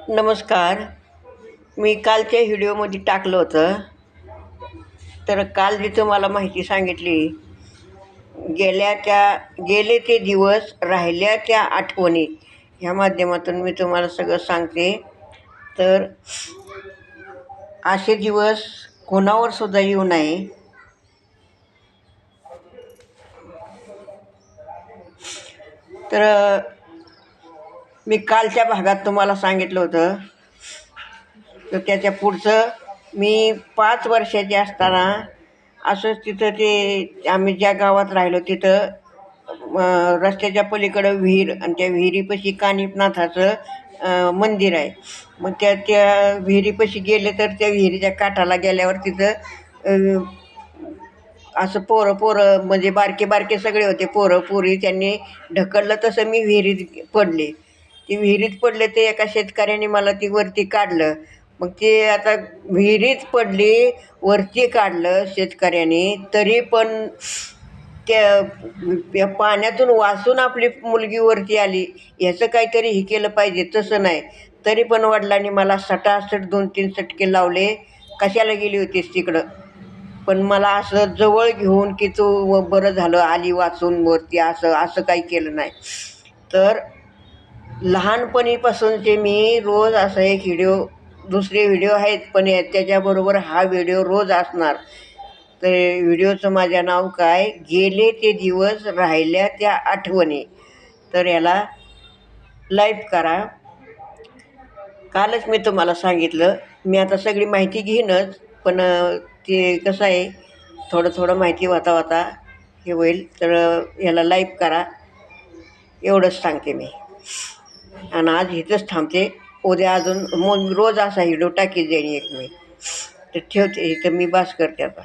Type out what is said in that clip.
नमस्कार. मी कालच्या व्हिडिओमध्ये टाकलं होतं. तर काल जी तुम्हाला माहिती सांगितली, गेले ते दिवस राहिल्या त्या आठवणी, ह्या माध्यमातून मी तुम्हाला सगळं सांगते. तर असे दिवस कोणावर सुद्धा येऊ नये. तर मी कालच्या भागात तुम्हाला सांगितलं होतं, तर त्याच्या पुढचं मी 5 वर्षाचे असताना असंच तिथं ते आम्ही ज्या गावात राहिलो तिथं रस्त्याच्या पलीकडं विहीर, आणि त्या विहिरीपाशी कानिफनाथाचं मंदिर आहे. मग त्या विहिरीपाशी गेले तर त्या विहिरीच्या काठाला गेल्यावर तिथं असं पोरं म्हणजे बारके बारके सगळे होते, पोरं पोरी. त्यांनी ढकललं तसं मी विहिरीत पडले. ती विहिरीत पडले ते एका शेतकऱ्याने मला ती वरती काढलं. मग ते आता विहिरीत पडली, वरती काढलं शेतकऱ्याने, तरी पण त्या पाण्यातून वाचून आपली मुलगी वरती आली. ह्याचं काहीतरी हे केलं पाहिजे, तसं नाही. तरी पण वडिलांनी मला सटासट 2-3 चटके लावले. कशाला गेली होतीस तिकडं? पण मला असं जवळ घेऊन की तू बरं झालं आली वाचून वरती, असं असं काही केलं नाही. तर लहानपणीपासूनचे मी रोज असं एक दुसरे व्हिडिओ आहेत, पण त्याच्याबरोबर हा व्हिडिओ रोज असणार. तर व्हिडिओचं माझं नाव काय, गेले ते दिवस राहिल्या त्या आठवणी. तर याला लाईक करा. कालच मी तुम्हाला सांगितलं, मी आता सगळी माहिती घेईनच, पण ते कसं आहे, थोडं थोडं माहिती होता हे होईल. तर याला लाईक करा, एवढंच सांगते मी. आणि आज इथंच थांबते. उद्या अजून मग रोज असा व्हिडिओ टाकीत जाईन एक मी. तर ठेवते इथं, मी बास करते आता.